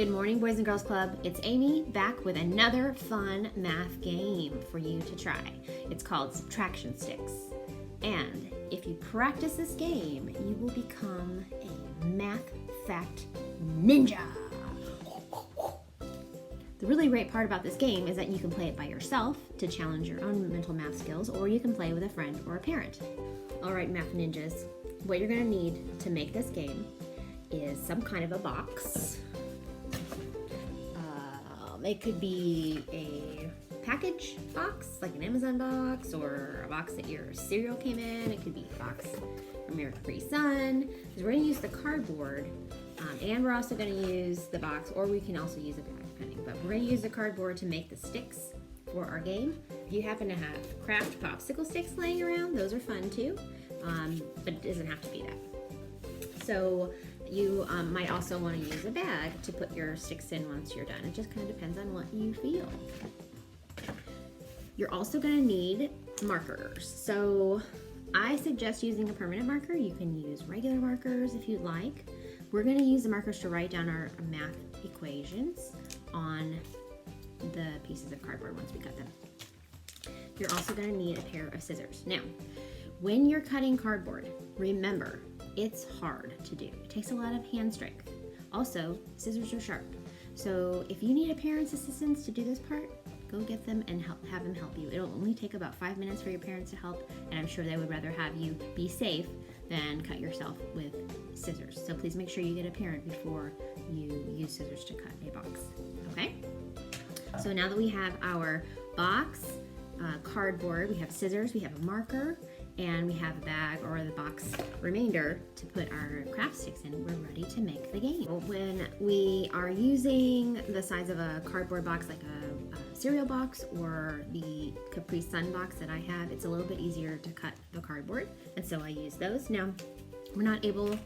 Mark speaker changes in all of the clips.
Speaker 1: Good morning, Boys and Girls Club. It's Amy back with another fun math game for you to try. It's called Subtraction Sticks. And if you practice this game, you will become a math fact ninja. The really great part about this game is that you can play it by yourself to challenge your own mental math skills, or you can play with a friend or a parent. All right, math ninjas, what you're gonna need to make this game is some kind of a box. It could be a package box, like an Amazon box, or a box that your cereal came in. It could be a box from your Capri Sun. Because we're going to use the cardboard, and we're also going to use the box, or we can also use a bag, depending. But we're going to use the cardboard to make the sticks for our game. If you happen to have craft popsicle sticks laying around, those are fun too, but it doesn't have to be that. So you might also want to use a bag to put your sticks in once you're done. It just kind of depends on what you feel. You're also going to need markers. So I suggest using a permanent marker. You can use regular markers if you'd like. We're going to use the markers to write down our math equations on the pieces of cardboard once we cut them. You're also going to need a pair of scissors. Now, when you're cutting cardboard, remember, it's hard to do. It takes a lot of hand strength. Also, scissors are sharp. So if you need a parent's assistance to do this part, go get them and have them help you. It'll only take about 5 minutes for your parents to help, and I'm sure they would rather have you be safe than cut yourself with scissors. So please make sure you get a parent before you use scissors to cut a box, okay? So now that we have our box, cardboard, we have scissors, we have a marker, and we have a bag or the box remainder to put our craft sticks in, we're ready to make the game. When we are using the size of a cardboard box, like a cereal box or the Capri Sun box that I have, it's a little bit easier to cut the cardboard, and so I use those. Now, we're not able,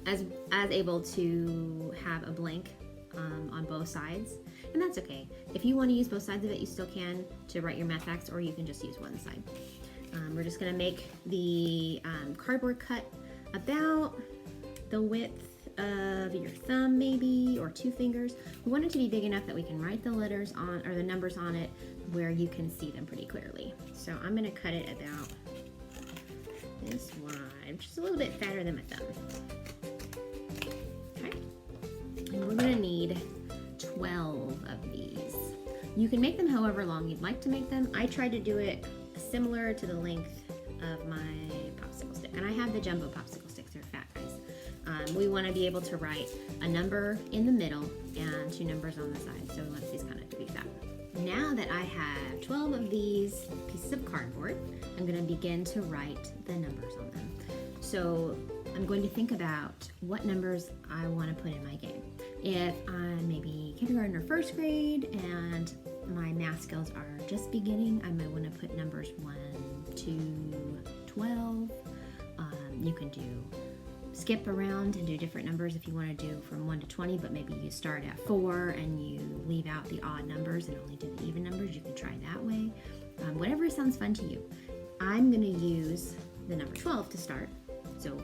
Speaker 1: as able to have a blank on both sides, and that's okay. If you want to use both sides of it, you still can to write your math facts, or you can just use one side. We're just going to make the cardboard cut about the width of your thumb, maybe, or 2 fingers. We want it to be big enough that we can write the letters on, or the numbers on it, where you can see them pretty clearly. So I'm going to cut it about this wide, which is a little bit fatter than my thumb. Okay. And we're going to need 12 of these. You can make them however long you'd like to make them. I tried to do it similar to the length of my popsicle stick, and I have the jumbo popsicle sticks. They're fat guys. We want to be able to write a number in the middle and 2 numbers on the side, so we want these kind of to be fat. Now that I have 12 of these pieces of cardboard, I'm going to begin to write the numbers on them. So I'm going to think about what numbers I want to put in my game. If I'm maybe kindergarten or 1st grade and my math skills are just beginning, I might want to put numbers 1 to 12. You can skip around and do different numbers if you want to do from 1 to 20, but maybe you start at 4 and you leave out the odd numbers and only do the even numbers. You can try that way. Whatever sounds fun to you. I'm going to use the number 12 to start. So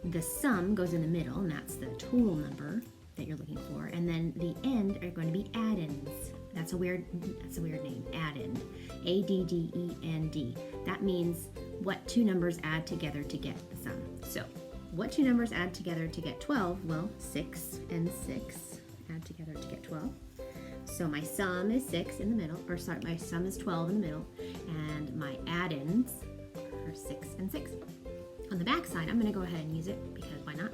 Speaker 1: the sum goes in the middle, and that's the total number that you're looking for, and then the end are going to be add-ins. That's a weird name, add-in, A-D-D-E-N-D. That means what 2 numbers add together to get the sum. So what 2 numbers add together to get 12? Well, 6 and 6 add together to get 12. So my sum is 6 in the middle, or sorry, my sum is 12 in the middle, and my add-ins are 6 and 6. On the back side, I'm going to go ahead and use it, because why not?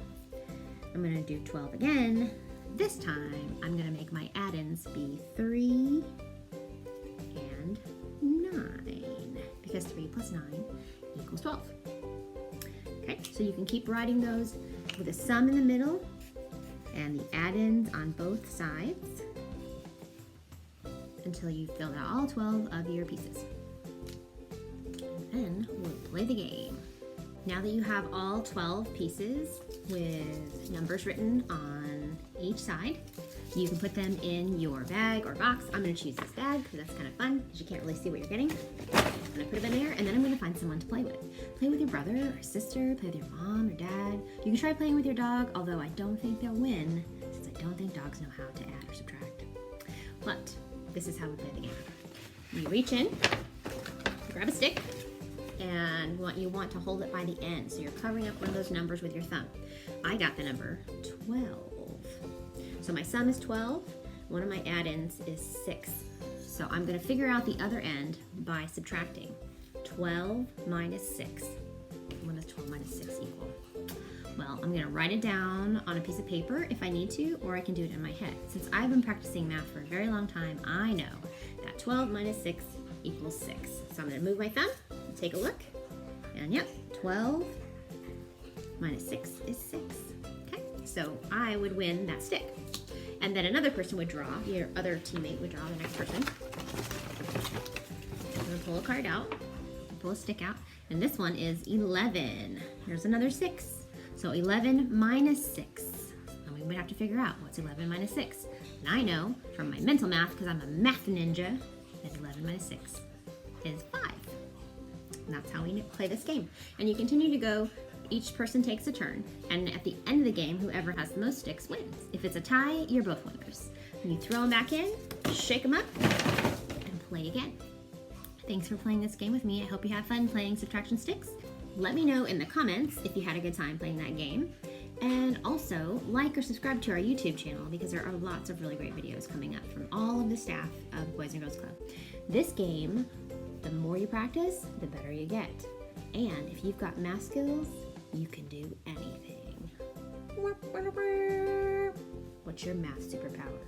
Speaker 1: I'm going to do 12 again. This time, I'm going to make my add-ins be 3 and 9, because 3 plus 9 equals 12. Okay, so you can keep writing those with a sum in the middle and the add-ins on both sides until you've filled out all 12 of your pieces. And then we'll play the game. Now that you have all 12 pieces with numbers written on each side, you can put them in your bag or box. I'm going to choose this bag because that's kind of fun because you can't really see what you're getting. I'm going to put them in there, and then I'm going to find someone to play with. Play with your brother or sister, play with your mom or dad. You can try playing with your dog, although I don't think they'll win since I don't think dogs know how to add or subtract. But this is how we play the game. You reach in, grab a stick, and you want to hold it by the end. So you're covering up one of those numbers with your thumb. I got the number 12. So my sum is 12. One of my add-ins is 6. So I'm going to figure out the other end by subtracting. 12 minus 6. What does 12 minus 6 equal? Well, I'm going to write it down on a piece of paper if I need to, or I can do it in my head. Since I've been practicing math for a very long time, I know that 12 minus 6 equals 6. So I'm going to move my thumb, take a look, and yep, 12 minus 6 is 6. Okay, so I would win that stick. And then another person would draw, your other teammate would draw the next person. I'm going to pull a card out, pull a stick out, and this one is 11. Here's another 6. So 11 minus 6. And we would have to figure out what's 11 minus 6. And I know from my mental math, because I'm a math ninja, that 11 minus 6 is 5. And that's how we play this game. And you continue to go, each person takes a turn, and at the end of the game, whoever has the most sticks wins. If it's a tie, you're both winners. And you throw them back in, shake them up, and play again. Thanks for playing this game with me. I hope you have fun playing Subtraction Sticks. Let me know in the comments if you had a good time playing that game. And also, like or subscribe to our YouTube channel because there are lots of really great videos coming up from all of the staff of Boys and Girls Club. This game, the more you practice, the better you get. And if you've got math skills, you can do anything. What's your math superpower?